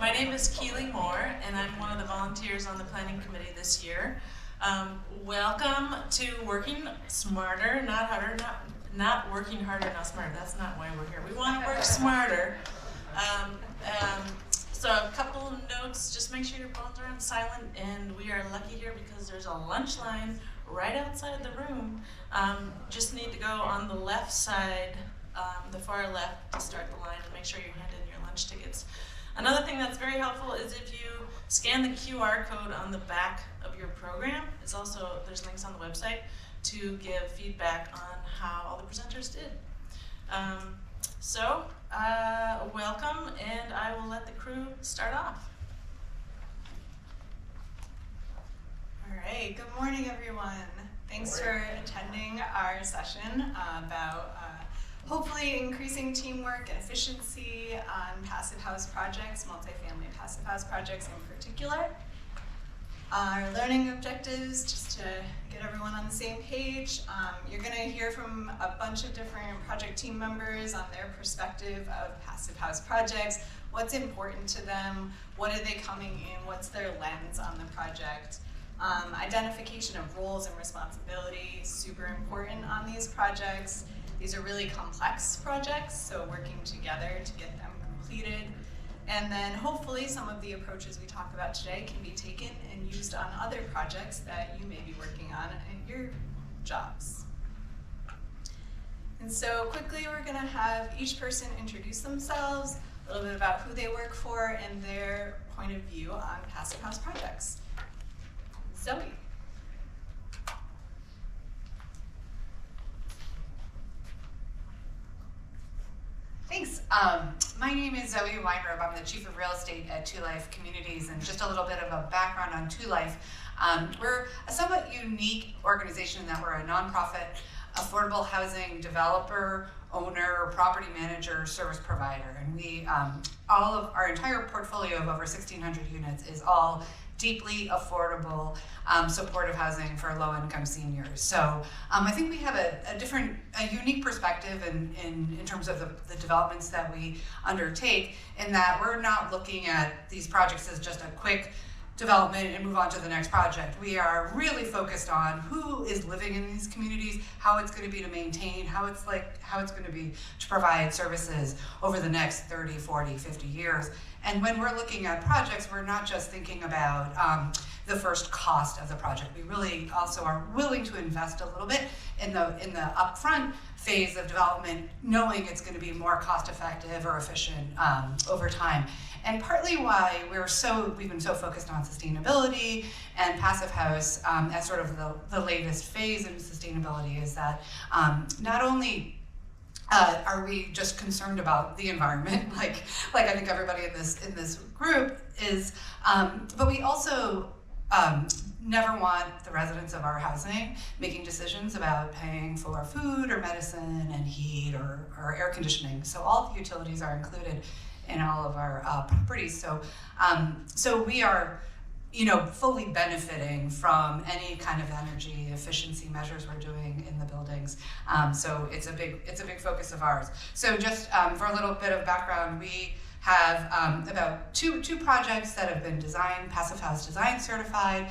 My name is Keihly Moore, and I'm one of the volunteers on the planning committee this year. Welcome to Working Smarter, not harder, not working harder, not smarter. That's not why we're here. We want to work smarter. So a couple of notes, just make sure your phones are on silent, and we are lucky here because there's a lunch line right outside the room. Just need to go on the left side, the far left, to start the line, and make sure you hand in your lunch tickets. Another thing that's very helpful is if you scan the QR code on the back of your program. It's also, there's links on the website to give feedback on how all the presenters did. Welcome, and I will let the crew start off. All right, good morning, everyone. Thanks for attending our session about hopefully increasing teamwork and efficiency on passive house projects, multifamily passive house projects in particular. Our learning objectives, just to get everyone on the same page, you're going to hear from a bunch of different project team members on their perspective of passive house projects, what's important to them, what are they coming in, what's their lens on the project. Identification of roles and responsibilities, super important on these projects. These are really complex projects, so working together to get them completed. And then hopefully some of the approaches we talk about today can be taken and used on other projects that you may be working on in your jobs. And so quickly we're gonna have each person introduce themselves, a little bit about who they work for and their point of view on passive house projects. Zoe. Thanks. My name is Zoe Weinrobe. I'm the Chief of Real Estate at Two Life Communities, and just a little bit of a background on Two Life. We're a somewhat unique organization in that we're a nonprofit affordable housing developer, owner, property manager, service provider, and we all of our entire portfolio of over 1,600 units is all deeply affordable supportive housing for low-income seniors. So I think we have a unique perspective in terms of the developments that we undertake, in that we're not looking at these projects as just a quick development and move on to the next project. We are really focused on who is living in these communities, how it's going to be to maintain, how it's going to be to provide services over the next 30, 40, 50 years. And when we're looking at projects, we're not just thinking about the first cost of the project. We really also are willing to invest a little bit in the upfront phase of development, knowing it's going to be more cost effective or efficient over time. And partly why we've been so focused on sustainability and passive house as sort of the latest phase in sustainability is that not only are we just concerned about the environment, like I think everybody in this group is, but we also never want the residents of our housing making decisions about paying for food or medicine and heat or air conditioning. So all the utilities are included in all of our properties. So we are, fully benefiting from any kind of energy efficiency measures we're doing in the buildings. So it's a big focus of ours. So just for a little bit of background, we have about two projects that have been passive house design certified.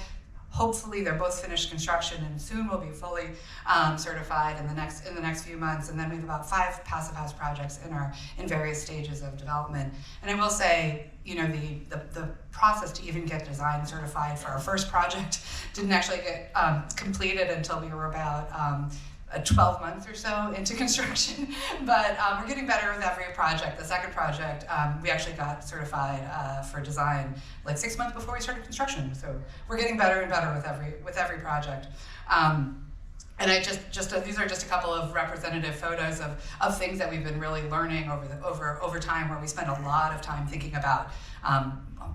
Hopefully they're both finished construction and soon will be fully certified in the next few months. And then we have about 5 passive house projects in various stages of development. And I will say, the process to even get design certified for our first project didn't actually get completed until we were about 12 months or so into construction, but we're getting better with every project. The second project, we actually got certified for design like 6 months before we started construction. So we're getting better and better with every project. And these are just a couple of representative photos of things that we've been really learning over time, where we spend a lot of time thinking about,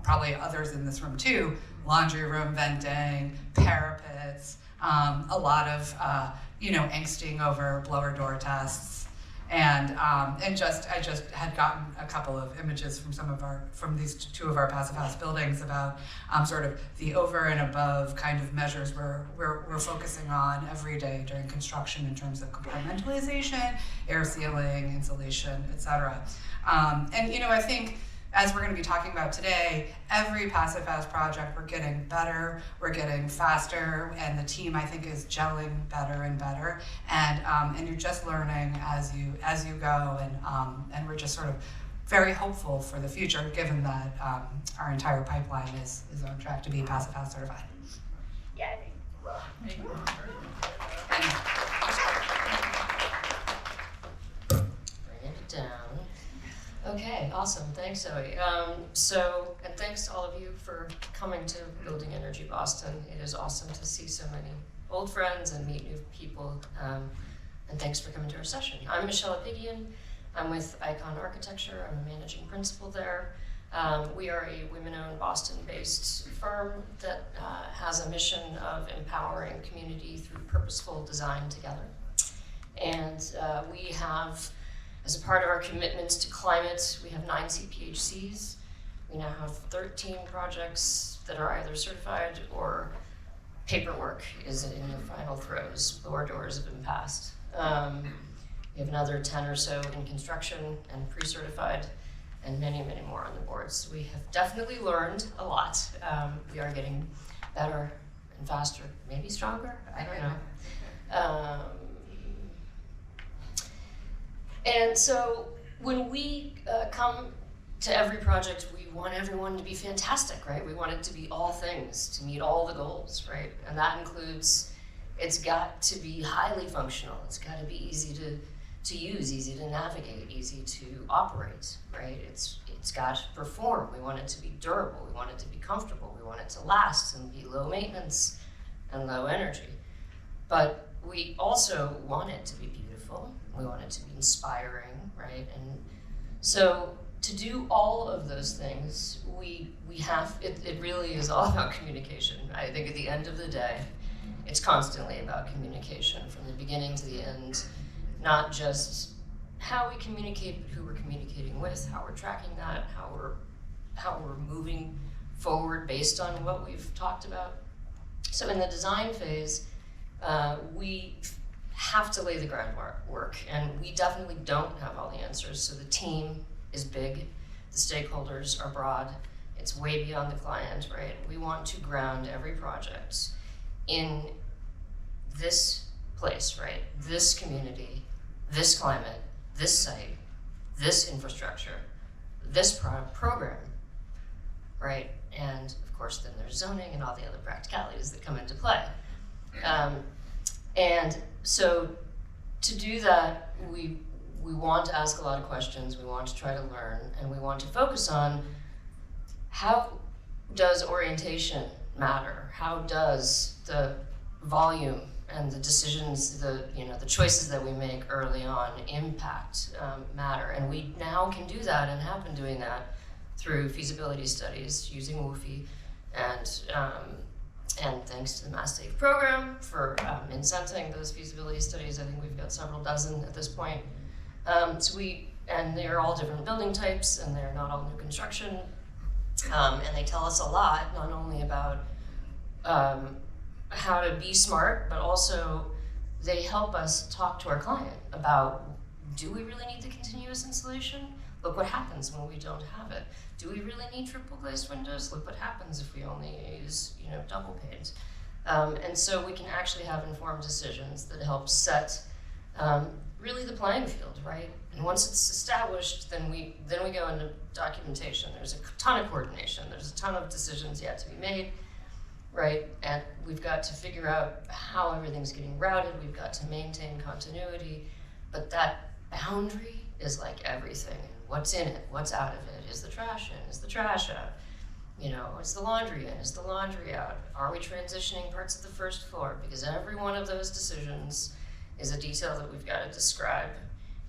probably others in this room too, laundry room venting, parapets, a lot of angsting over blower door tests, and I just had gotten a couple of images from these two of our passive house buildings about sort of the over and above kind of measures we're focusing on every day during construction in terms of compartmentalization, air sealing, insulation, etc. And I think as we're going to be talking about today, every Passive Fast project, we're getting better, we're getting faster, and the team, I think, is gelling better and better. And you're just learning as you go, and we're just sort of very hopeful for the future, given that our entire pipeline is on track to be Passive Fast certified. Yeah, I think. Bring it down. Okay, awesome. Thanks, Zoe. And thanks to all of you for coming to Building Energy Boston. It is awesome to see so many old friends and meet new people. And thanks for coming to our session. I'm Michelle Apigian. I'm with Icon Architecture. I'm a managing principal there. We are a women-owned Boston-based firm that has a mission of empowering community through purposeful design together. And we have, as a part of our commitments to climate, we have 9 CPHCs. We now have 13 projects that are either certified or paperwork is in the final throes. Lower doors have been passed. We have another 10 or so in construction and pre-certified, and many, many more on the board. So we have definitely learned a lot. We are getting better and faster, maybe stronger, I don't know. And so when we come to every project, we want everyone to be fantastic, right? We want it to be all things, to meet all the goals, right? And that includes, it's got to be highly functional. It's got to be easy to use, easy to navigate, easy to operate, right? It's got to perform. We want it to be durable. We want it to be comfortable. We want it to last and be low maintenance and low energy. But we also want it to be beautiful. We want it to be inspiring, right? And so to do all of those things, we have, it really is all about communication. I think at the end of the day, it's constantly about communication from the beginning to the end. Not just how we communicate, but who we're communicating with, how we're tracking that, how we're moving forward based on what we've talked about. So in the design phase, we have to lay the groundwork, and we definitely don't have all the answers. So the team is big, the stakeholders are broad, it's way beyond the client, right? We want to ground every project in this place, right? This community, this climate, this site, this infrastructure, this program, right? And of course, then there's zoning and all the other practicalities that come into play. And so to do that, we want to ask a lot of questions, we want to try to learn, and we want to focus on how does orientation matter? How does the volume and the decisions, the choices that we make early on impact matter? And we now can do that and have been doing that through feasibility studies using WUFI, and thanks to the Mass Save program for incenting those feasibility studies. I think we've got several dozen at this point. And they're all different building types, and they're not all new construction. And they tell us a lot, not only about how to be smart, but also they help us talk to our client about, do we really need the continuous insulation? Look what happens when we don't have it. Do we really need triple glazed windows? Look what happens if we only use, double panes. And so we can actually have informed decisions that help set really the playing field, right? And once it's established, then we go into documentation. There's a ton of coordination. There's a ton of decisions yet to be made, right? And we've got to figure out how everything's getting routed. We've got to maintain continuity, but that boundary is like everything. What's in it? What's out of it? Is the trash in? Is the trash out? Is the laundry in? Is the laundry out? Are we transitioning parts of the first floor? Because every one of those decisions is a detail that we've got to describe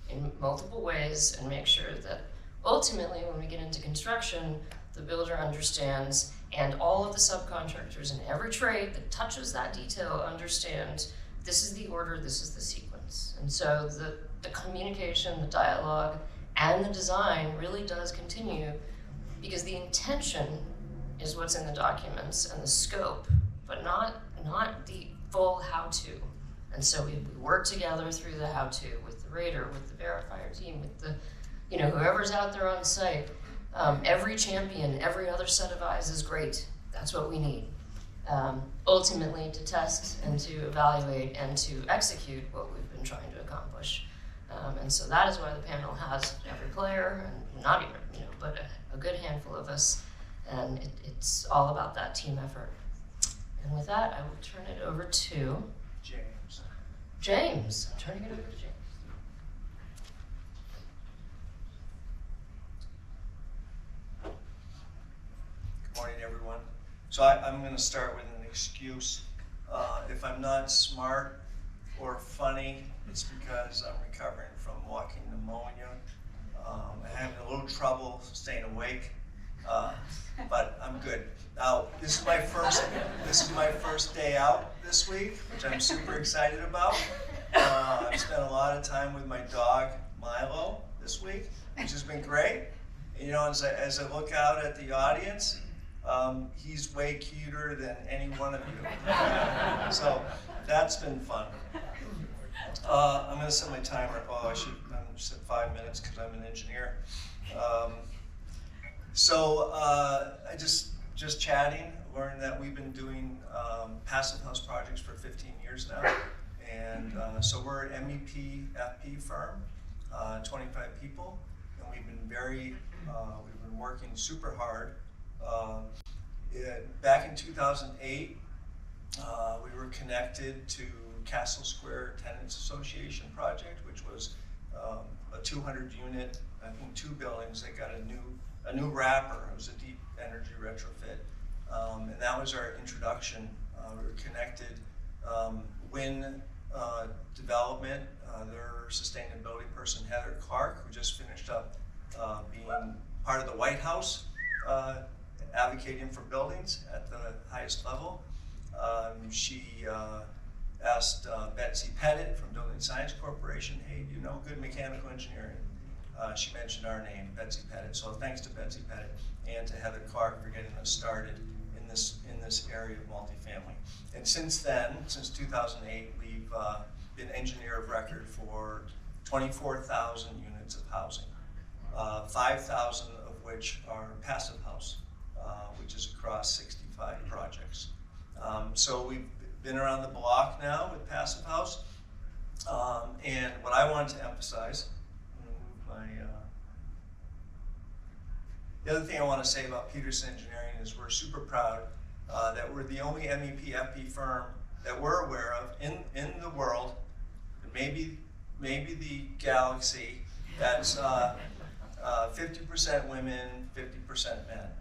in multiple ways and make sure that ultimately when we get into construction, the builder understands, and all of the subcontractors in every trade that touches that detail understand this is the order, this is the sequence. And so the communication, the dialogue, and the design really does continue, because the intention is what's in the documents and the scope, but not the full how-to. And so we work together through the how-to with the rater, with the verifier team, with the, whoever's out there on site, Every champion, every other set of eyes is great. That's what we need. Ultimately to test and to evaluate and to execute what we've been trying to accomplish. And so that is why the panel has every player, and not even, but a good handful of us, and it's all about that team effort. And with that, I will turn it over to James. I'm turning it over to James. Good morning, everyone. So I'm going to start with an excuse. If I'm not smart or funny, it's because I'm recovering from walking pneumonia. I'm having a little trouble staying awake, but I'm good. Now, this is my first day out this week, which I'm super excited about. I've spent a lot of time with my dog Milo this week, which has been great. And, as I look out at the audience, he's way cuter than any one of you. So that's been fun. I'm going to set my timer. I should set 5 minutes because I'm an engineer. I just chatting, learned that we've been doing passive house projects for 15 years now. And so we're an MEP FP firm, 25 people, and we've been working super hard. Back in 2008, we were connected to Castle Square Tenants Association project, which was a 200 unit, I think 2 buildings. They got a new wrapper. It was a deep energy retrofit, and that was our introduction. We were connected. Win Development, their sustainability person Heather Clark, who just finished up being part of the White House, advocating for buildings at the highest level. She asked Betsy Pettit from Building Science Corporation, hey, do you know good mechanical engineering? She mentioned our name, Betsy Pettit. So thanks to Betsy Pettit and to Heather Clark for getting us started in this area of multifamily. And since then, since 2008, we've been engineer of record for 24,000 units of housing, 5,000 of which are passive house, which is across 65 projects. So we've been around the block now with passive house. And what I want to emphasize, the other thing I want to say about Petersen Engineering is we're super proud that we're the only MEP FP firm that we're aware of in the world, maybe the galaxy, that's 50% women, 50% men.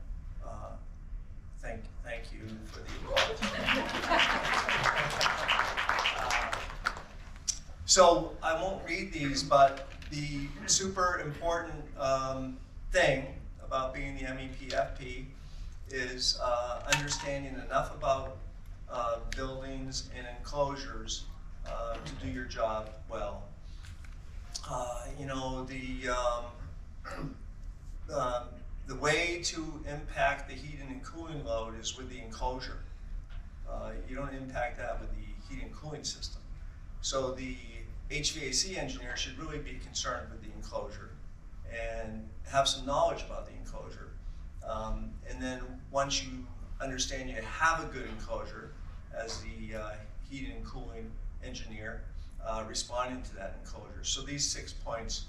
Thank you for the applause. So I won't read these, but the super important thing about being the MEP FP is understanding enough about buildings and enclosures to do your job well. The way to impact the heating and cooling load is with the enclosure. You don't impact that with the heating and cooling system. So the HVAC engineer should really be concerned with the enclosure and have some knowledge about the enclosure. And then once you understand you have a good enclosure as the heating and cooling engineer, responding to that enclosure. So these 6 points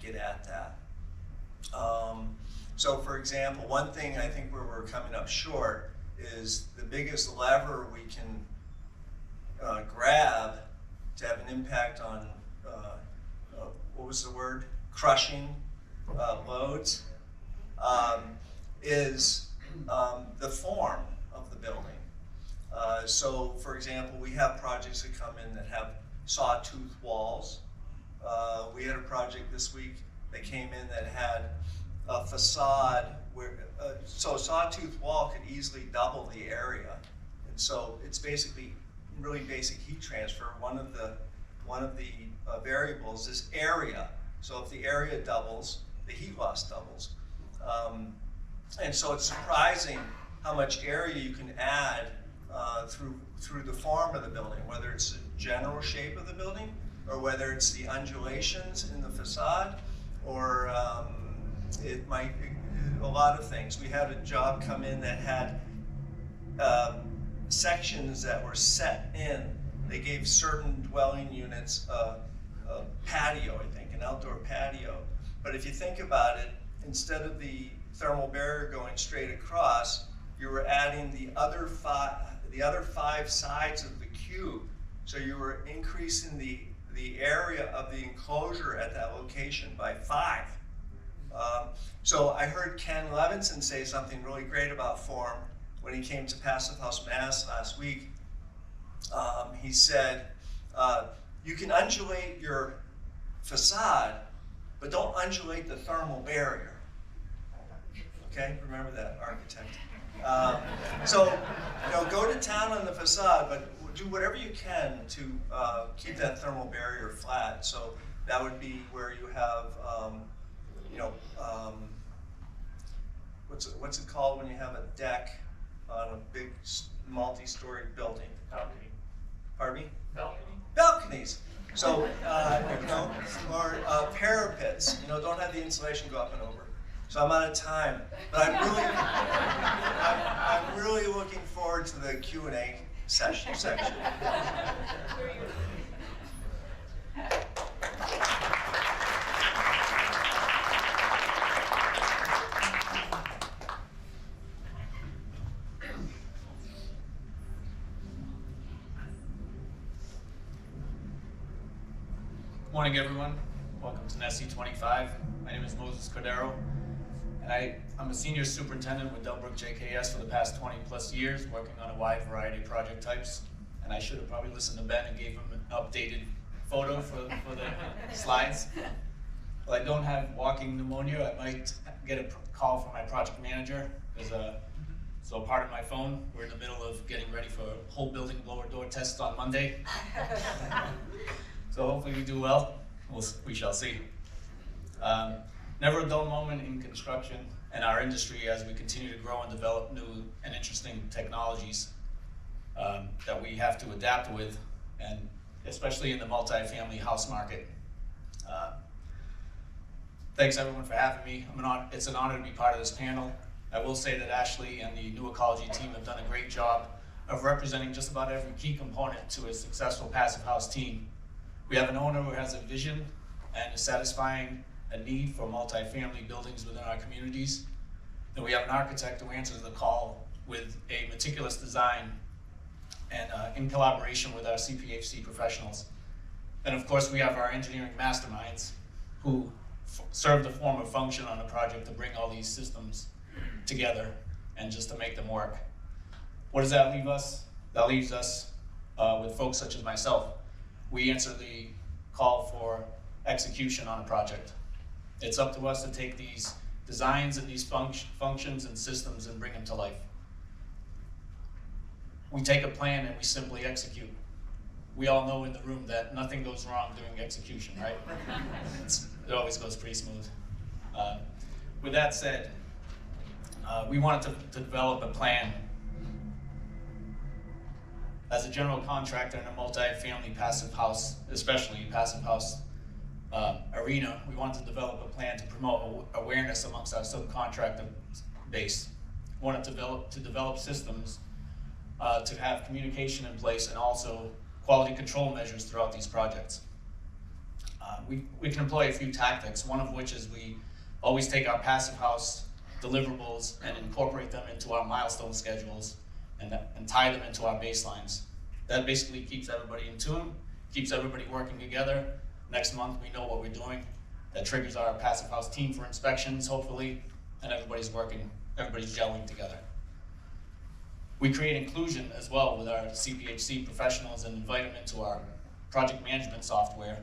get at that. So for example, one thing I think where we're coming up short is the biggest lever we can grab to have an impact on, what was the word? Crushing loads, is the form of the building. So for example, we have projects that come in that have sawtooth walls. We had a project this week that came in that had a facade where, so a sawtooth wall could easily double the area. And so it's basically really basic heat transfer. One of the variables is area. So if the area doubles, the heat loss doubles. And so it's surprising how much area you can add through the form of the building, whether it's the general shape of the building or whether it's the undulations in the facade, or it might a lot of things. We had a job come in that had sections that were set in. They gave certain dwelling units a patio, I think, an outdoor patio. But if you think about it, instead of the thermal barrier going straight across, you were adding the other five sides of the cube. So you were increasing the area of the enclosure at that location by 5. So I heard Ken Levinson say something really great about form when he came to Passive House Mass last week. He said, you can undulate your facade, but don't undulate the thermal barrier. Okay, remember that, architect. So, go to town on the facade, but do whatever you can to keep that thermal barrier flat. So that would be where you have, what's it called when you have a deck on a big multi-story building? Balcony. Pardon me? Balcony. Balconies. So, or parapets. Don't have the insulation go up and over. So I'm out of time, but I'm really looking forward to the Q&A section. Morning, everyone. Welcome to NESEA 25. My name is Moses Cordeiro, and I'm a senior superintendent with Delbrook JKS for the past 20 plus years, working on a wide variety of project types. And I should have probably listened to Ben and gave him an updated photo for the slides. Well, I don't have walking pneumonia. I might get a call from my project manager. So pardon my phone. We're in the middle of getting ready for a whole building blower door test on Monday. So hopefully we do well. We shall see. Never a dull moment in construction and our industry as we continue to grow and develop new and interesting technologies that we have to adapt with, and especially in the multifamily house market. Thanks everyone for having me. It's an honor to be part of this panel. I will say that Ashley and the new ecology team have done a great job of representing just about every key component to a successful passive house team. We have an owner who has a vision and is satisfying a need for multifamily buildings within our communities. Then we have an architect who answers the call with a meticulous design and in collaboration with our CPHC professionals. And of course we have our engineering masterminds who serve the form of function on a project to bring all these systems together and just to make them work. What does that leave us? That leaves us with folks such as myself. We answer the call for execution on a project. It's up to us to take these designs and these functions and systems and bring them to life. We take a plan and we simply execute. We all know in the room that nothing goes wrong during execution, right? It always goes pretty smooth. With that said, we wanted to develop a plan. As a general contractor in a multi-family passive house, especially passive house arena, we wanted to develop a plan to promote awareness amongst our subcontractor base. We wanted to develop systems to have communication in place and also quality control measures throughout these projects. We can employ a few tactics, one of which is we always take our passive house deliverables and incorporate them into our milestone schedules and tie them into our baselines. That basically keeps everybody in tune, keeps everybody working together. Next month we know what we're doing. That triggers our passive house team for inspections, hopefully, and everybody's gelling together. We create inclusion as well with our CPHC professionals and invite them into our project management software,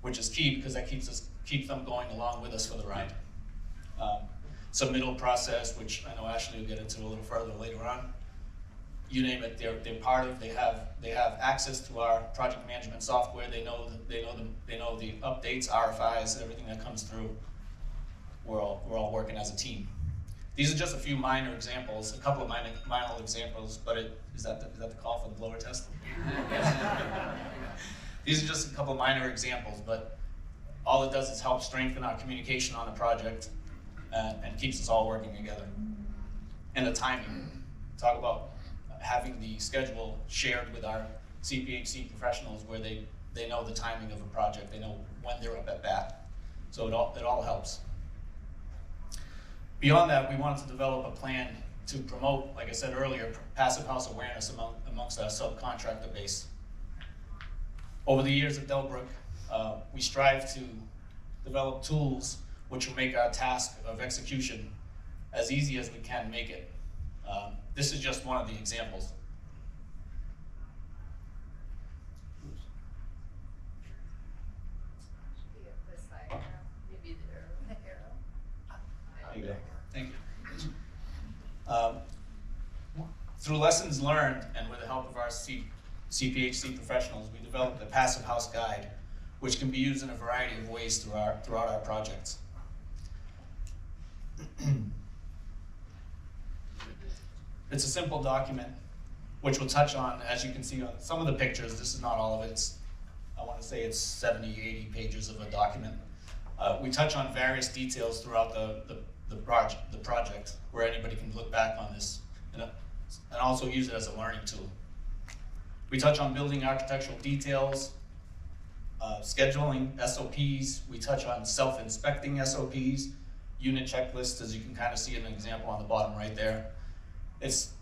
which is key because that keeps them going along with us for the ride. Submittal process, which I know Ashley will get into a little further later on. You name it, they're part of. They have access to our project management software. They know the updates, RFIs, everything that comes through. We're all working as a team. These are just a few minor examples, a couple of minor examples. But is that the call for the blower test? These are just a couple of minor examples, but all it does is help strengthen our communication on a project and keeps us all working together. And the timing, talk about having the schedule shared with our CPHC professionals where they know the timing of a project, they know when they're up at bat. So it all helps. Beyond that, we wanted to develop a plan to promote, like I said earlier, passive house awareness amongst our subcontractor base. Over the years at Delbrook, we strive to develop tools which will make our task of execution as easy as we can make it. This is just one of the examples. There you go. Thank you. Through lessons learned and with the help of our CPHC professionals, we developed a passive house guide, which can be used in a variety of ways throughout our projects. It's a simple document which will touch on, as you can see on some of the pictures, this is not all of it, I want to say it's 70, 80 pages of a document. We touch on various details throughout the project where anybody can look back on this and also use it as a learning tool. We touch on building architectural details, scheduling SOPs, we touch on self-inspecting SOPs, unit checklists, as you can kind of see an example on the bottom right there. It's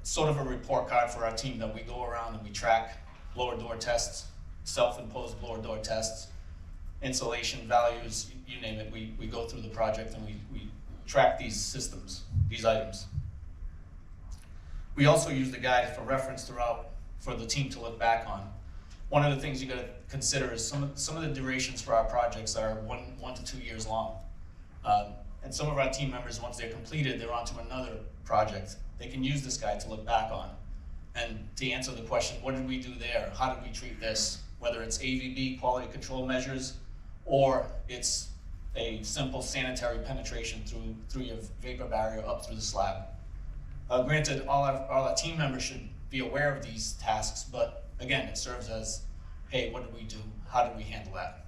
sort of a report card for our team that we go around and we track blower door tests, self-imposed blower door tests, insulation values, you name it. We go through the project and we track these systems, these items. We also use the guide for reference throughout for the team to look back on. One of the things you got to consider is some of the durations for our projects are 1 to 2 years long. And some of our team members, once they're completed, they're on to another project. They can use this guide to look back on and to answer the question, what did we do there? How did we treat this? Whether it's AVB, quality control measures, or it's a simple sanitary penetration through your vapor barrier up through the slab. Granted, all our team members should be aware of these tasks, but again, it serves as, hey, what did we do? How did we handle that?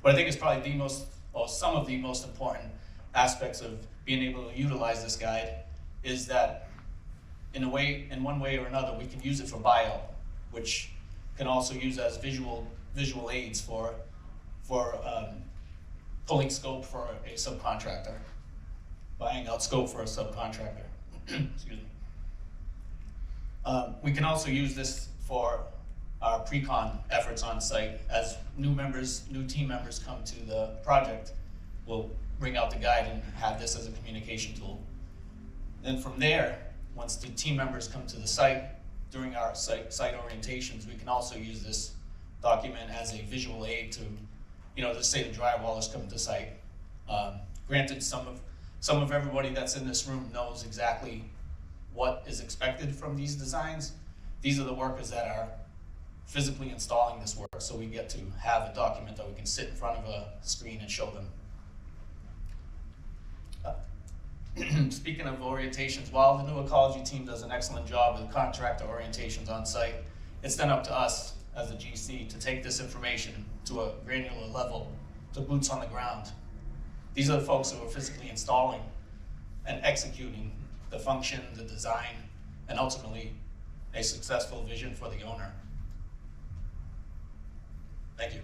What I think is probably some of the most important aspects of being able to utilize this guide is that in one way or another, we can use it for buyout, which can also use as visual aids for pulling scope for a subcontractor, buying out scope for a subcontractor. Excuse me. We can also use this for our pre-con efforts on site. As new team members come to the project, we'll bring out the guide and have this as a communication tool. Then from there, once the team members come to the site, during our site orientations, we can also use this document as a visual aid to, let's say the drywallers come to site. Granted, some of everybody that's in this room knows exactly what is expected from these designs. These are the workers that are physically installing this work, so we get to have a document that we can sit in front of a screen and show them. Speaking of orientations, while the new ecology team does an excellent job with contractor orientations on site, it's then up to us as a GC to take this information to a granular level, to boots on the ground. These are the folks who are physically installing and executing the function, the design, and ultimately a successful vision for the owner. Thank you.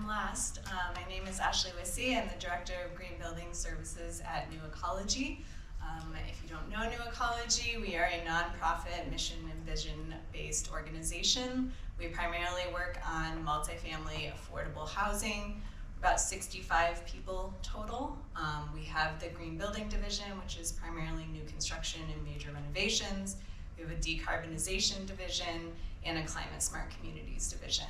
Last. My name is Wisse. I'm the Director of Green Building Services at New Ecology. If you don't know New Ecology, we are a nonprofit mission and vision-based organization. We primarily work on multifamily affordable housing, about 65 people total. We have the Green Building Division, which is primarily new construction and major renovations. We have a decarbonization division and a climate smart communities division.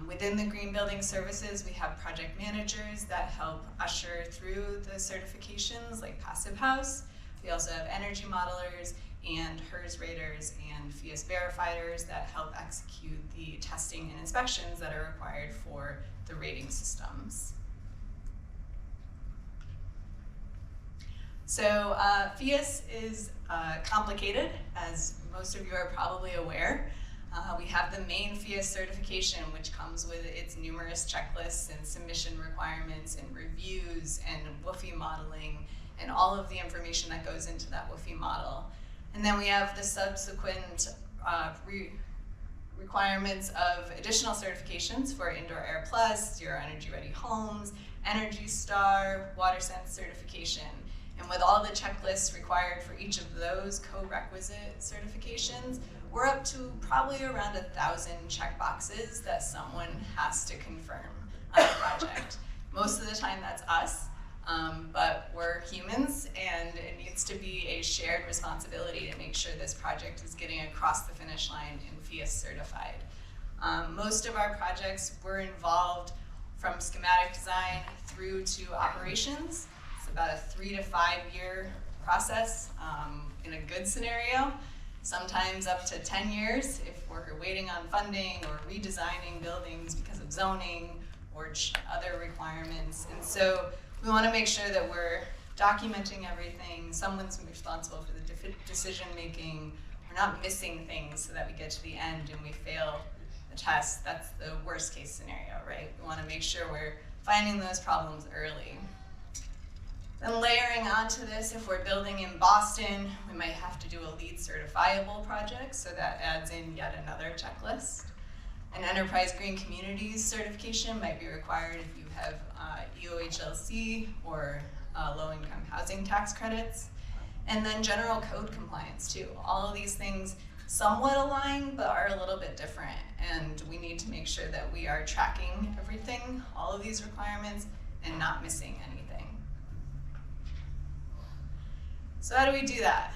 Within the Green Building Services, we have project managers that help usher through the certifications like Passive House. We also have energy modelers and HERS raters and FIAS verifiers that help execute the testing and inspections that are required for the rating systems. So FIAS is complicated, as most of you are probably aware. We have the main FIAS certification, which comes with its numerous checklists and submission requirements and reviews and WFI modeling and all of the information that goes into that WFI model. And then we have the subsequent requirements of additional certifications for Indoor Air Plus, Zero Energy Ready Homes, Energy Star, Water Sense certification. And with all the checklists required for each of those co-requisite certifications, we're up to probably around 1,000 checkboxes that someone has to confirm on a project. Most of the time that's us, but we're humans, and it needs to be a shared responsibility to make sure this project is getting across the finish line and FIAS certified. Most of our projects were involved from schematic design through to operations. It's about a 3 to 5 year process in a good scenario. Sometimes up to 10 years if we're waiting on funding or redesigning buildings because of zoning or other requirements. And so we want to make sure that we're documenting everything, someone's responsible for the decision making, we're not missing things so that we get to the end and we fail the test. That's the worst case scenario, right? We want to make sure we're finding those problems early. Then layering onto this, if we're building in Boston, we might have to do a LEED certifiable project, so that adds in yet another checklist. An Enterprise Green Communities certification might be required if you have EOHLC or low-income housing tax credits. And then general code compliance too. All of these things somewhat align, but are a little bit different. And we need to make sure that we are tracking everything, all of these requirements, and not missing anything. So how do we do that?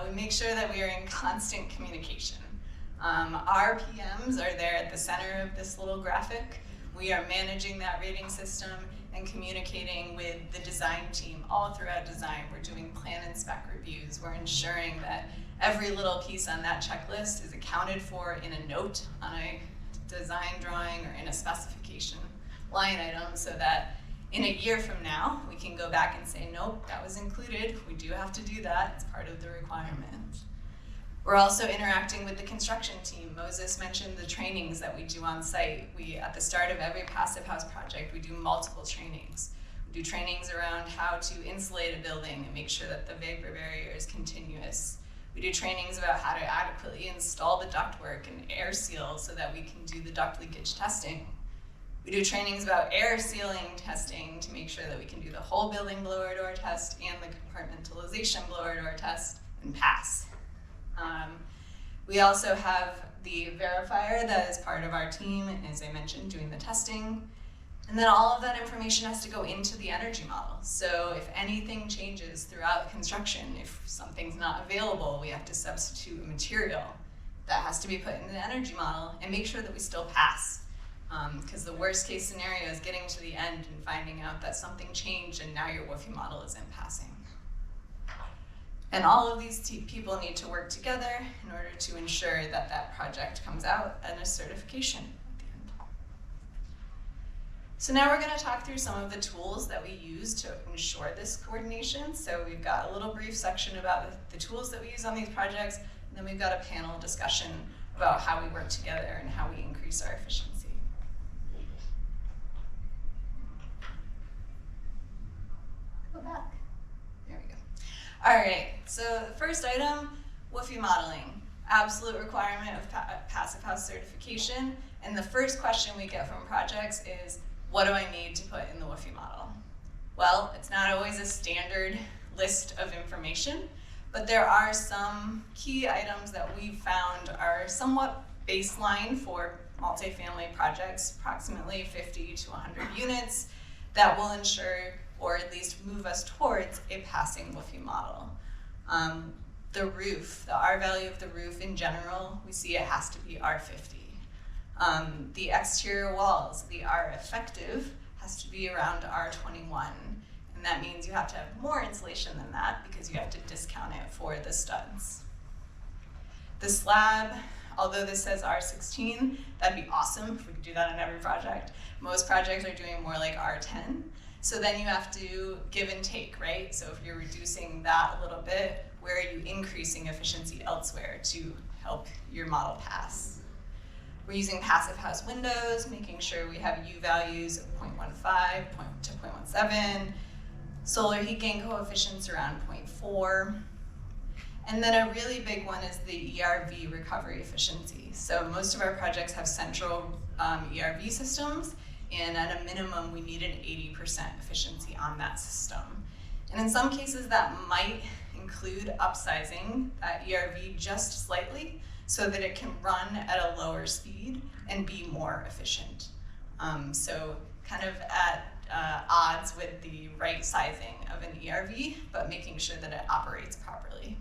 We make sure that we are in constant communication. Our PMs are there at the center of this little graphic. We are managing that rating system and communicating with the design team all throughout design. We're doing plan and spec reviews. We're ensuring that every little piece on that checklist is accounted for in a note on a design drawing or in a specification line item, so that in a year from now, we can go back and say, nope, that was included. We do have to do that. It's part of the requirement. We're also interacting with the construction team. Moses mentioned the trainings that we do on site. At the start of every passive house project, we do multiple trainings. We do trainings around how to insulate a building and make sure that the vapor barrier is continuous. We do trainings about how to adequately install the ductwork and air seal so that we can do the duct leakage testing. We do trainings about air sealing testing to make sure that we can do the whole building blower door test and the compartmentalization blower door test and pass. We also have the verifier that is part of our team, and as I mentioned, doing the testing. And then all of that information has to go into the energy model. So if anything changes throughout construction, if something's not available, we have to substitute a material. That has to be put in the energy model and make sure that we still pass. Because the worst case scenario is getting to the end and finding out that something changed and now your WFI model isn't passing. And all of these people need to work together in order to ensure that that project comes out and a certification at the end. So now we're going to talk through some of the tools that we use to ensure this coordination. So we've got a little brief section about the tools that we use on these projects, and then we've got a panel discussion about how we work together and how we increase our efficiency. Go back. There we go. All right, so the first item, WFI modeling. Absolute requirement of passive house certification. And the first question we get from projects is, what do I need to put in the WFI model? Well, it's not always a standard list of information, but there are some key items that we've found are somewhat baseline for multifamily projects, approximately 50 to 100 units, that will ensure or at least move us towards a passing WFI model. The roof, the R value of the roof in general, we see it has to be R50. The exterior walls, the R effective, has to be around R21. And that means you have to have more insulation than that because you have to discount it for the studs. The slab, although this says R16, that'd be awesome if we could do that on every project. Most projects are doing more like R10. So then you have to give and take, right? So if you're reducing that a little bit, where are you increasing efficiency elsewhere to help your model pass? We're using passive house windows, making sure we have U values of 0.15 to 0.17, solar heat gain coefficients around 0.4. And then a really big one is the ERV recovery efficiency. So most of our projects have central ERV systems, and at a minimum we need an 80% efficiency on that system. And in some cases that might include upsizing that ERV just slightly so that it can run at a lower speed and be more efficient. So kind of at odds with the right sizing of an ERV, but making sure that it operates properly.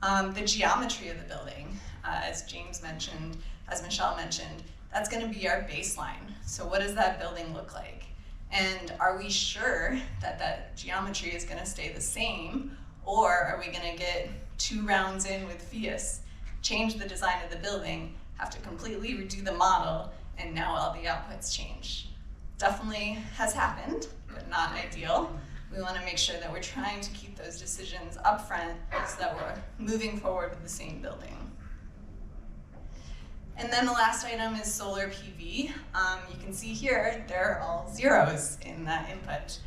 The geometry of the building, as James mentioned, as Michelle mentioned, that's going to be our baseline. So what does that building look like? And are we sure that that geometry is going to stay the same, or are we going to get 2 rounds in with Wisse, change the design of the building, have to completely redo the model, and now all the outputs change? Definitely has happened, but not ideal. We want to make sure that we're trying to keep those decisions up front so that we're moving forward with the same building. And then the last item is solar PV. You can see here, they're all zeros in that input.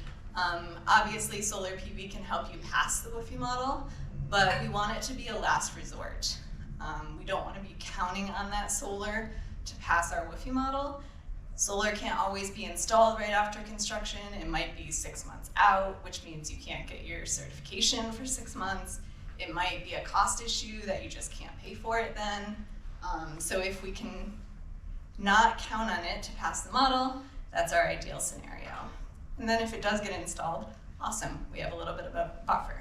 Obviously, solar PV can help you pass the Wisse model, but we want it to be a last resort. We don't want to be counting on that solar to pass our Wisse model. Solar can't always be installed right after construction. It might be 6 months out, which means you can't get your certification for 6 months. It might be a cost issue that you just can't pay for it then. So if we can not count on it to pass the model, that's our ideal scenario. And then if it does get installed, awesome, we have a little bit of a buffer.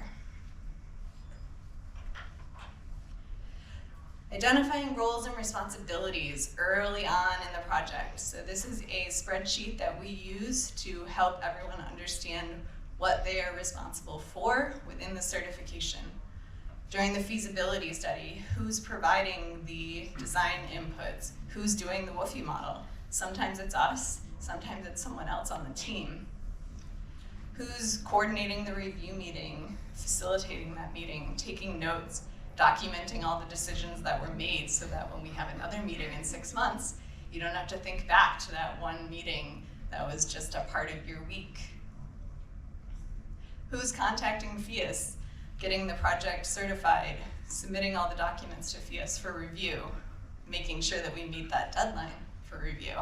Identifying roles and responsibilities early on in the project. So this is a spreadsheet that we use to help everyone understand what they are responsible for within the certification. During the feasibility study, who's providing the design inputs? Who's doing the Wisse model? Sometimes it's us, sometimes it's someone else on the team. Who's coordinating the review meeting, facilitating that meeting, taking notes, documenting all the decisions that were made so that when we have another meeting in 6 months, you don't have to think back to that one meeting that was just a part of your week. Who's contacting Wisse, getting the project certified, submitting all the documents to Wisse for review, making sure that we meet that deadline for review.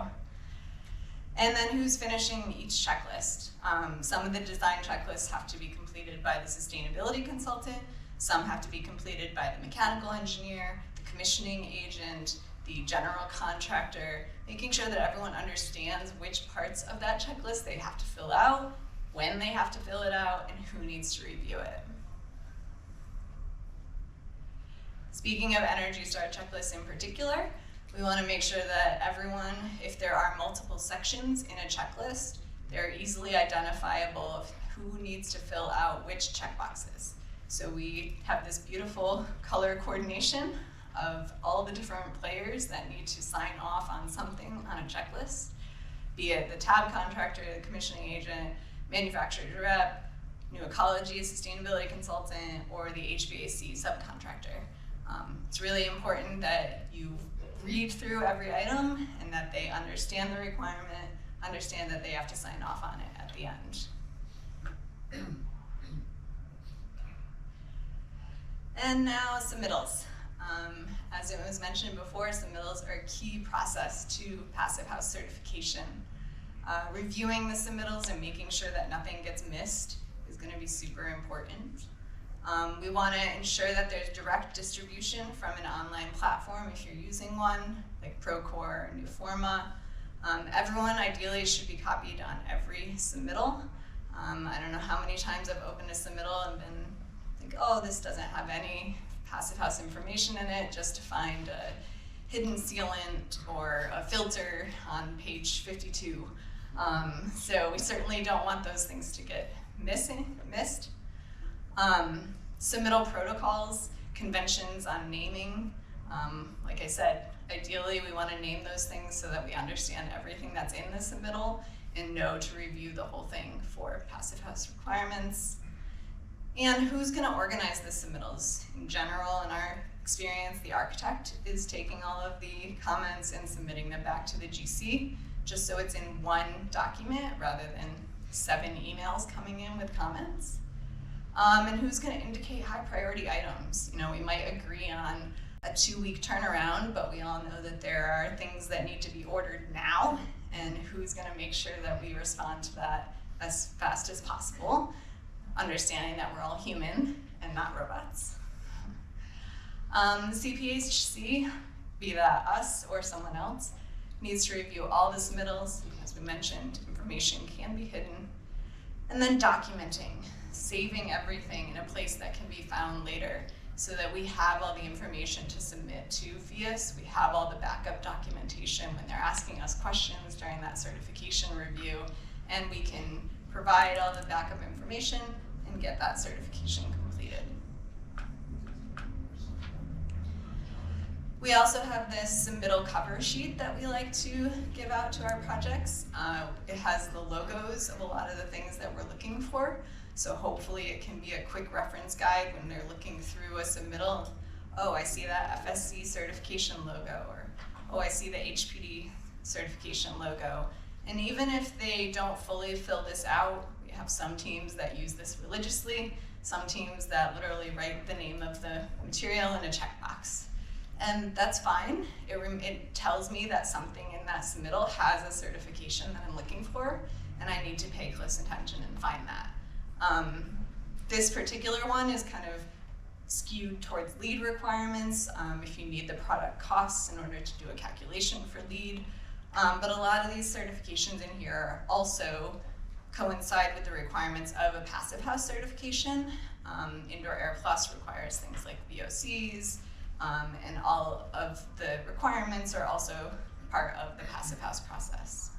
And then who's finishing each checklist? Some of the design checklists have to be completed by the sustainability consultant. Some have to be completed by the mechanical engineer, the commissioning agent, the general contractor, making sure that everyone understands which parts of that checklist they have to fill out, when they have to fill it out, and who needs to review it. Speaking of Energy Star checklists in particular, we want to make sure that everyone, if there are multiple sections in a checklist, they're easily identifiable of who needs to fill out which checkboxes. So we have this beautiful color coordination of all the different players that need to sign off on something on a checklist, be it the tab contractor, the commissioning agent, manufacturer rep, new ecology, sustainability consultant, or the HVAC subcontractor. It's really important that you read through every item and that they understand the requirement, understand that they have to sign off on it at the end. And now submittals. As it was mentioned before, submittals are a key process to passive house certification. Reviewing the submittals and making sure that nothing gets missed is going to be super important. We want to ensure that there's direct distribution from an online platform if you're using one, like Procore or Newforma. Everyone ideally should be copied on every submittal. I don't know how many times I've opened a submittal and been think, oh, this doesn't have any passive house information in it, just to find a hidden sealant or a filter on page 52. So we certainly don't want those things to get missed. Submittal protocols, conventions on naming. Like I said, ideally we want to name those things so that we understand everything that's in the submittal and know to review the whole thing for passive house requirements. And who's going to organize the submittals? In general, in our experience, the architect is taking all of the comments and submitting them back to the GC, just so it's in one document rather than 7 emails coming in with comments. And who's going to indicate high priority items? You know, we might agree on a 2-week turnaround, but we all know that there are things that need to be ordered now, and who's going to make sure that we respond to that as fast as possible, understanding that we're all human and not robots. The CPHC, be that us or someone else, needs to review all the submittals. As we mentioned, information can be hidden. And then documenting, saving everything in a place that can be found later so that we have all the information to submit to VIAS. We have all the backup documentation when they're asking us questions during that certification review, and we can provide all the backup information and get that certification completed. We also have this submittal cover sheet that we like to give out to our projects. It has the logos of a lot of the things that we're looking for. So hopefully it can be a quick reference guide when they're looking through a submittal. Oh, I see that FSC certification logo, or oh, I see the HPD certification logo. And even if they don't fully fill this out, we have some teams that use this religiously, some teams that literally write the name of the material in a checkbox. And that's fine. It tells me that something in that submittal has a certification that I'm looking for, and I need to pay close attention and find that. This particular one is kind of skewed towards lead requirements, if you need the product costs in order to do a calculation for lead. But a lot of these certifications in here also coincide with the requirements of a passive house certification. Indoor Air Plus requires things like VOCs, and all of the requirements are also part of the passive house process.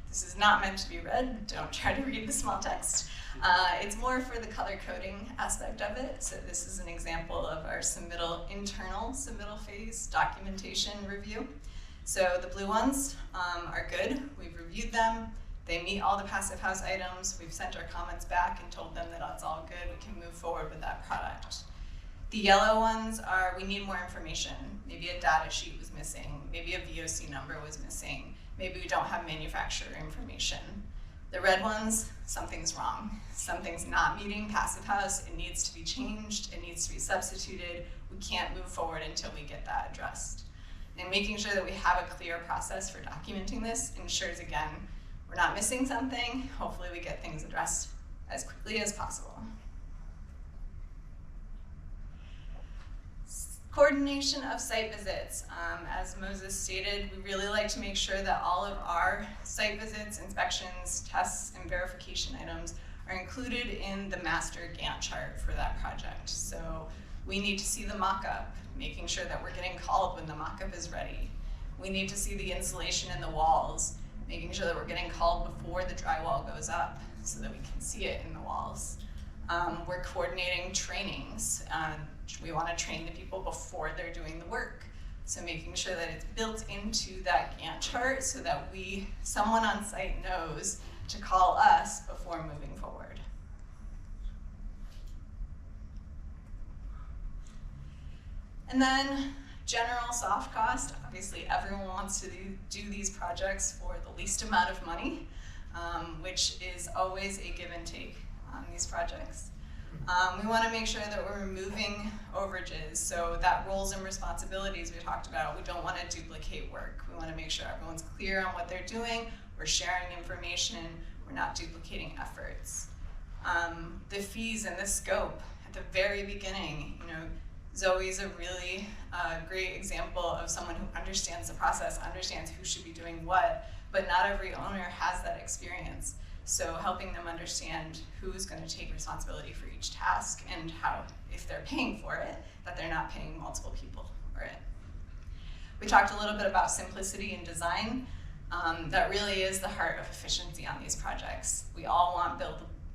This is not meant to be read. Don't try to read the small text. It's more for the color coding aspect of it. So this is an example of our internal submittal phase documentation review. So the blue ones are good. We've reviewed them. They meet all the passive house items. We've sent our comments back and told them that it's all good. We can move forward with that product. The yellow ones are, we need more information. Maybe a data sheet was missing. Maybe a VOC number was missing. Maybe we don't have manufacturer information. The red ones, something's wrong. Something's not meeting passive house. It needs to be changed. It needs to be substituted. We can't move forward until we get that addressed. And making sure that we have a clear process for documenting this ensures, again, we're not missing something. Hopefully we get things addressed as quickly as possible. Coordination of site visits. As Moses stated, we really like to make sure that all of our site visits, inspections, tests, and verification items are included in the master Gantt chart for that project. So we need to see the mock-up, making sure that we're getting called when the mock-up is ready. We need to see the insulation in the walls, making sure that we're getting called before the drywall goes up so that we can see it in the walls. We're coordinating trainings. We want to train the people before they're doing the work. So making sure that it's built into that Gantt chart so that someone on site knows to call us before moving forward. And then general soft cost. Obviously everyone wants to do these projects for the least amount of money, which is always a give and take on these projects. We want to make sure that we're removing overages, so that roles and responsibilities we talked about, we don't want to duplicate work. We want to make sure everyone's clear on what they're doing, we're sharing information, we're not duplicating efforts. The fees and the scope, at the very beginning, Zoe's a really great example of someone who understands the process, understands who should be doing what, but not every owner has that experience. So helping them understand who's going to take responsibility for each task and how, if they're paying for it, that they're not paying multiple people for it. We talked a little bit about simplicity in design. That really is the heart of efficiency on these projects. We all want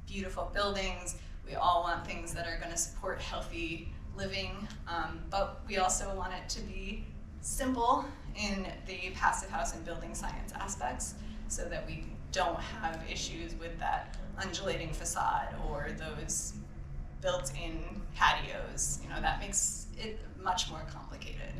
beautiful buildings. We all want things that are going to support healthy living, but we also want it to be simple in the passive house and building science aspects so that we don't have issues with that undulating facade or those built-in patios. You know, that makes it much more complicated.